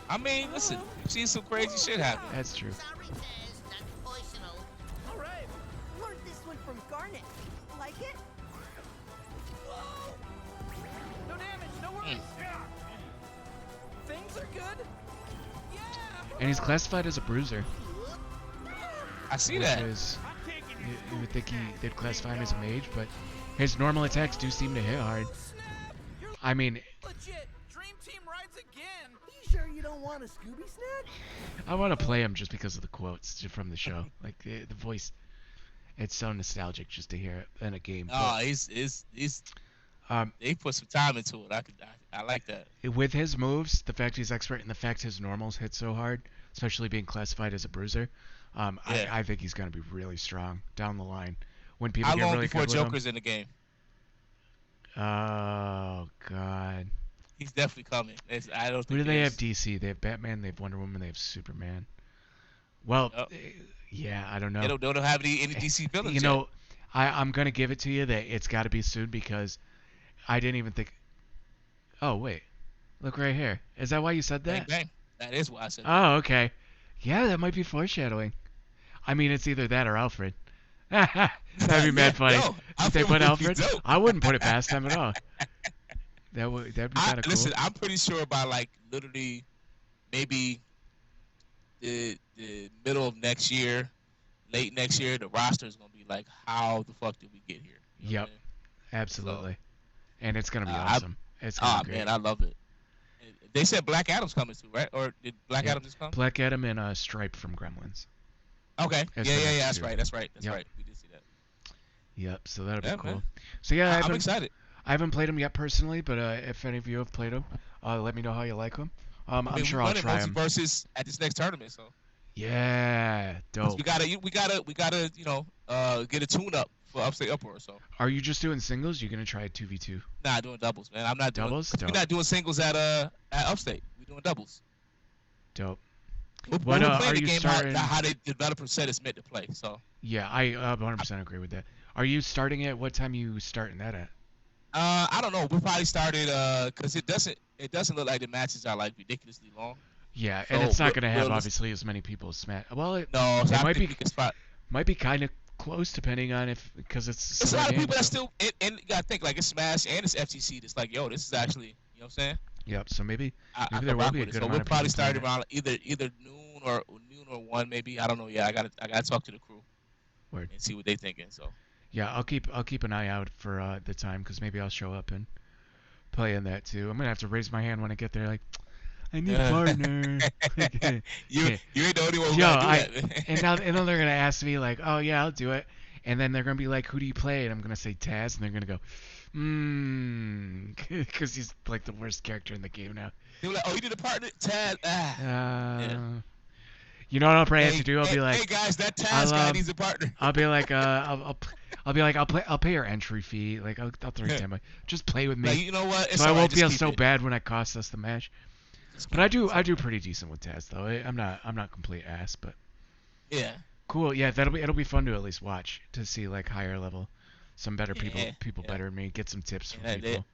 I mean, listen, you've seen some crazy shit happen. That's true. All right. Learned this one from Garnet. Like it? No damage, no worries. Things are good. Yeah. And he's classified as a bruiser. I see that. You would think they'd classify him as a mage, but his normal attacks do seem to hit hard. I mean, Legit. Dream Team rides again. You sure you don't want a Scooby snack? I want to play him just because of the quotes from the show. The voice, it's so nostalgic just to hear it in a game. Oh, he's they put some time into it. I like that. With his moves, the fact he's expert and the fact his normals hit so hard, especially being classified as a bruiser, I think he's going to be really strong down the line. When people get really before good with Joker's him. in the game? Oh, God. He's definitely coming. I don't think Who do they have DC? They have Batman, they have Wonder Woman, they have Superman. Well, yeah, I don't know. They don't have any DC villains You know, I'm going to give it to you that it's got to be soon because I didn't even think... Oh, wait. Look right here. Is that why you said that? Bang, bang. That is why I said that. Oh, okay. Yeah, that might be foreshadowing. I mean, it's either that or Alfred. That'd be mad funny. If they put Alfred, I wouldn't put it past them at all. That'd be kind of cool. Listen, I'm pretty sure by literally maybe the middle of next year, late next year, the roster is gonna be like, how the fuck did we get here? You know Yep, absolutely. And it's gonna be awesome. awesome. It's gonna be great. Man, I love it. They said Black Adam's coming too, right? Or did Black Adam just come? Black Adam and Stripe from Gremlins. Okay. Yeah. That's right. That's right. We did see that. Yep. So that'll be cool. Man. So yeah, I'm excited. I haven't played them yet personally, but if any of you have played them, let me know how you like them. I'm sure I'll try them. Versus at this next tournament, so. Yeah, dope. We gotta get a tune up for Upstate Uproar. So. Are you just doing singles? You're gonna try 2v2? Nah, doing doubles, man. I'm not doing doubles. We're not doing singles at Upstate. We're doing doubles. Dope. We're playing the game how the developer said it's meant to play. So. Yeah, I 100% agree with that. Are you starting at what time? You starting that at? I don't know. We probably started because it doesn't look like the matches are ridiculously long. Yeah, and it's not gonna have obviously as many people as Smash. Well, it might be kind of close depending on because it's. There's a lot of people that still and you gotta think it's Smash and it's FTC. It's this is actually what I'm saying. Yep. So maybe there will be a good amount of people. We'll probably start around either noon or 1 maybe. I don't know. Yeah, I gotta talk to the crew. Word. And see what they thinking. So. Yeah, I'll keep an eye out for the time because maybe I'll show up and play in that too. I'm gonna have to raise my hand when I get there. I need a partner. you ain't the only one who gotta do that. and then they're gonna ask me oh yeah, I'll do it. And then they're gonna be like, who do you play? And I'm gonna say Taz, and they're gonna go, because he's the worst character in the game now. They're like, oh, you did a partner, Taz. Yeah. You know what I'll probably have to do? I'll be like, hey guys, that Taz guy needs a partner. I'll be like, I'll pay your entry fee. I'll throw you $10. Just play with me. You know what? So I won't feel so bad when it costs us the match. But I do pretty decent with Taz though. I'm not complete ass, but yeah. Cool. Yeah, it'll be fun to at least watch to see higher level, some better people better than me, get some tips from people.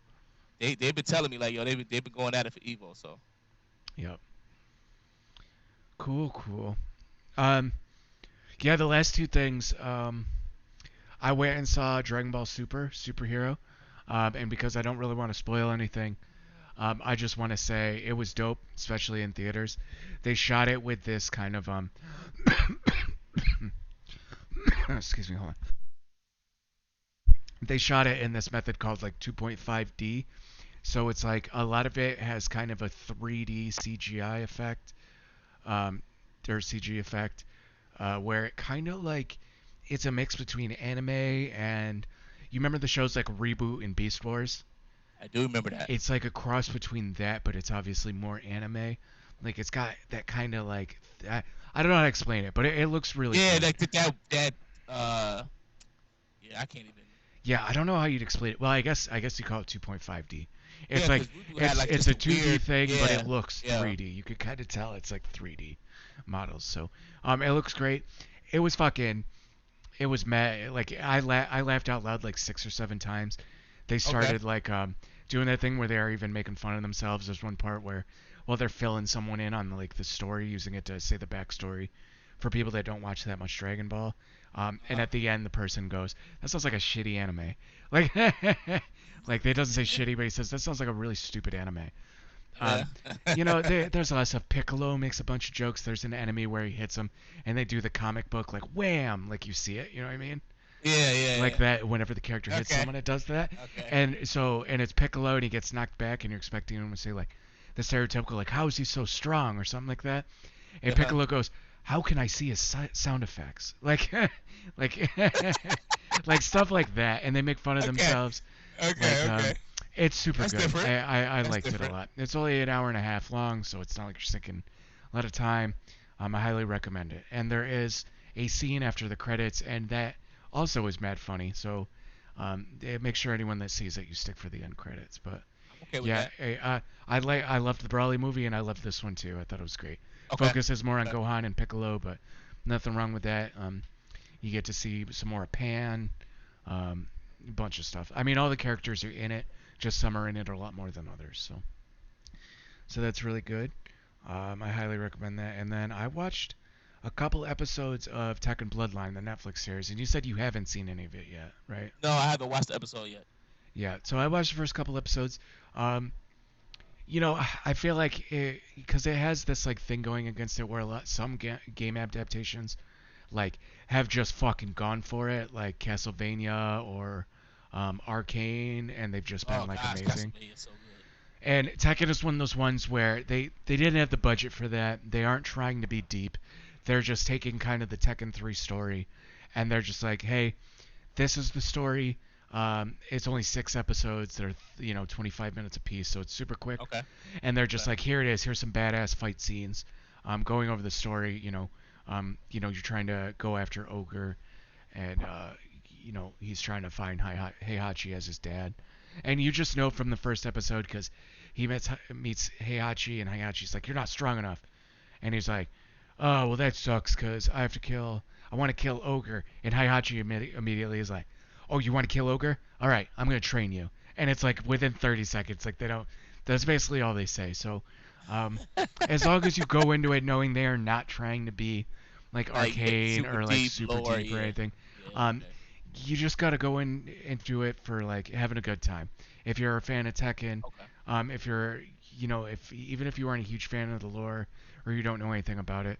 They've been telling me they've been going at it for Evo, so. Yep. Cool. Yeah, the last two things. I went and saw Dragon Ball Superhero, and because I don't really want to spoil anything, I just want to say it was dope, especially in theaters. They shot it with this kind of excuse me, hold on. They shot it in this method called like 2.5D. So it's like a lot of it has kind of a 3D CGI effect, or CG effect, where it kind of like it's a mix between anime and you remember the shows like Reboot and Beast Wars? I do remember that. It's like a cross between that, but it's obviously more anime. Like it's got that kind of like I don't know how to explain it, but it looks really yeah, good. like that yeah, I can't even. Yeah, I don't know how you'd explain it. Well, I guess you call it 2.5D. It's yeah, like it's a 2D weird, thing, yeah, but it looks yeah. 3D. You could kind of tell it's like 3D models. So, it looks great. It was fucking. It was mad. Like I laughed out loud like 6 or 7 times. They started like doing that thing where they are even making fun of themselves. There's one part where, well, they're filling someone in on like the story, using it to say the backstory for people that don't watch that much Dragon Ball. And at the end, the person goes, "That sounds like a shitty anime." Like, like they doesn't say shitty, but he says that sounds like a really stupid anime. You know, there's a lot of stuff. Piccolo makes a bunch of jokes. There's an enemy where he hits him, and they do the comic book like wham, like you see it. You know what I mean? Yeah. Like that. Whenever the character hits someone, it does that. Okay. And it's Piccolo, and he gets knocked back, and you're expecting him to say like the stereotypical like, "How is he so strong?" or something like that. And Piccolo goes, "How can I see his sound effects?" Like, like stuff like that, and they make fun of themselves. Okay. It's super That's good. different. I liked it a lot. It's only an hour and a half long, so it's not like you're sinking a lot of time. I highly recommend it. And there is a scene after the credits, and that also is mad funny. So make sure anyone that sees it, you stick for the end credits. But okay with that. I loved the Brawly movie, and I loved this one too. I thought it was great. Okay. Focuses more on Gohan and Piccolo, but nothing wrong with that. You get to see some more of Pan, a bunch of stuff. I mean, all the characters are in it. Just some are in it a lot more than others. So that's really good. I highly recommend that. And then I watched a couple episodes of Tekken Bloodline, the Netflix series, and you said you haven't seen any of it yet, right? No, I haven't watched the episode yet. Yeah, so I watched the first couple episodes. You know, I feel like because it has this like thing going against it where some game adaptations like have just fucking gone for it, like Castlevania or Arcane, and they've just been amazing. So and Tekken is one of those ones where they didn't have the budget for that. They aren't trying to be deep. They're just taking kind of the Tekken 3 story, and they're just like, hey, this is the story. It's only 6 episodes. They're 25 minutes apiece, so it's super quick. Okay. And they're just like, here it is. Here's some badass fight scenes. Going over the story. You're trying to go after Ogre, and he's trying to find Heihachi as his dad. And you just know from the first episode because he meets Heihachi, and Heihachi's like, you're not strong enough. And he's like, oh, well, that sucks because I want to kill Ogre. And Heihachi immediately is like, oh, you want to kill Ogre? All right, I'm going to train you. And it's like within 30 seconds. Like that's basically all they say. So as long as you go into it knowing they are not trying to be like arcane or like super deep or anything, you just got to go into it for like having a good time. If you're a fan of Tekken, if you're, even if you aren't a huge fan of the lore or you don't know anything about it,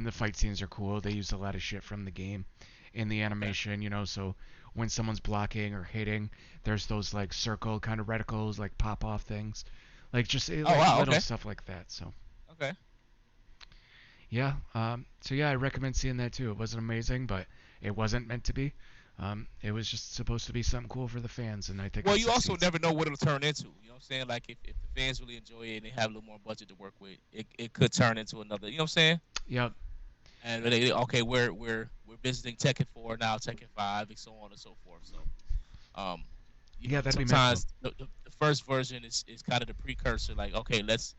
the fight scenes are cool. They use a lot of shit from the game in the animation, so when someone's blocking or hitting, there's those like circle kind of reticles, like pop off things, like just little stuff like that. So okay. Yeah. So yeah, I recommend seeing that too. It wasn't amazing, but it wasn't meant to be. It was just supposed to be something cool for the fans, and I think. Well, you also never know what it'll turn into. You know what I'm saying? Like if the fans really enjoy it and they have a little more budget to work with, it could turn into another. You know what I'm saying? Yep. And we're visiting Tekken 4 now, Tekken 5, and so on and so forth. So, that'd be sometimes the first version is kind of the precursor. Like, okay, let's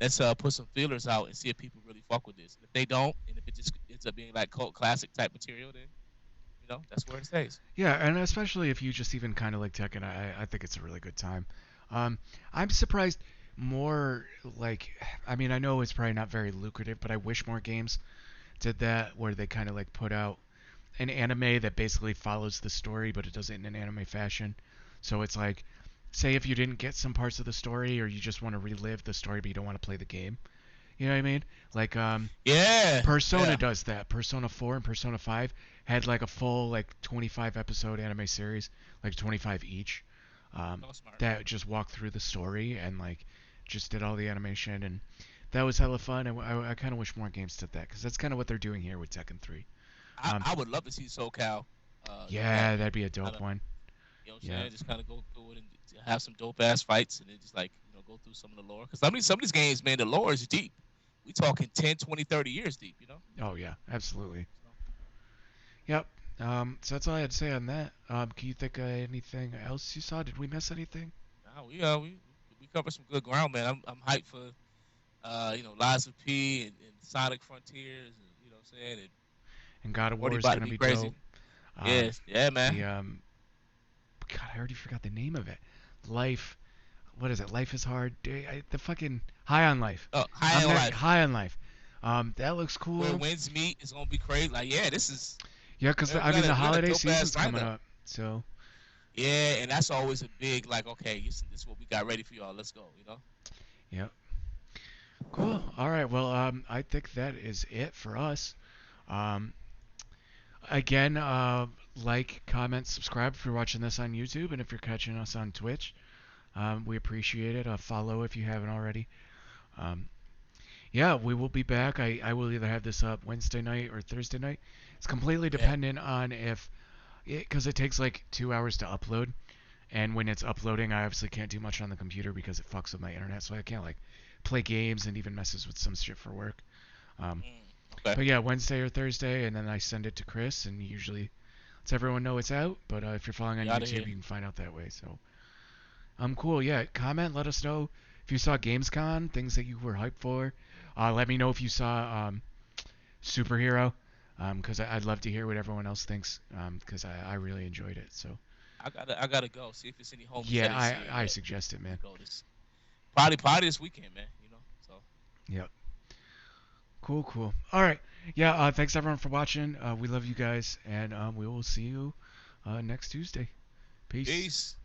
put some feelers out and see if people really fuck with this. If they don't, and if it just ends up being like cult classic type material, then that's where it stays. Yeah, and especially if you just even kind of like Tekken, I think it's a really good time. I'm surprised more like, I mean, I know it's probably not very lucrative, but I wish more games did that, where they kind of like put out an anime that basically follows the story, but it does it in an anime fashion. So it's like, say if you didn't get some parts of the story, or you just want to relive the story, but you don't want to play the game. You know what I mean? Like, Yeah. Persona does that. Persona 4 and Persona 5 had like a full like 25 episode anime series, like 25 each, that just walked through the story and like just did all the animation, and that was hella fun. And I kind of wish more games did that, because that's kind of what they're doing here with Tekken 3. I would love to see SoCal. Yeah, that'd be a dope one. You know what I'm saying? Just kind of go through it and have some dope ass fights, and then just like, you know, go through some of the lore. Because some of these games, man, the lore is deep. We talking 10, 20, 30 years deep, you know? Oh yeah, absolutely. Yep. So that's all I had to say on that. Can you think of anything else you saw? Did we miss anything? No, we covered some good ground, man. I'm hyped for you know, Lies of P and Sonic Frontiers, and, you know what I'm saying? And God of War is gonna be crazy. dope. Yes, yeah, man. The God, I already forgot the name of it. Life. What is it? Life is Hard. The fucking High on Life. Oh, High on Life. High on Life. That looks cool. Where winds meet is gonna be crazy. Like, yeah, this is. Yeah, because I mean the holiday season's coming up, so. Yeah, and that's always a big like, okay, this is what we got ready for y'all. Let's go, you know. Yep. Cool. All right. Well, I think that is it for us. Again, like, comment, subscribe if you're watching this on YouTube, and if you're catching us on Twitch, we appreciate it. Follow if you haven't already. Yeah, we will be back. I will either have this up Wednesday night or Thursday night. It's completely dependent on because it takes like 2 hours to upload, and when it's uploading, I obviously can't do much on the computer because it fucks with my internet, so I can't like play games and even messes with some shit for work. Okay. But yeah, Wednesday or Thursday, and then I send it to Chris, and he usually lets everyone know it's out. But if you're following on YouTube, you can find out that way. So, cool. Yeah, comment. Let us know if you saw Gamescom, things that you were hyped for. Let me know if you saw Superhero, because I'd love to hear what everyone else thinks, because I really enjoyed it. So. I gotta go see if it's any home. Yeah, I suggest it, man. Go this party this weekend, man. You know, so. Yep. Cool. All right. Yeah. Thanks everyone for watching. We love you guys, and we will see you next Tuesday. Peace.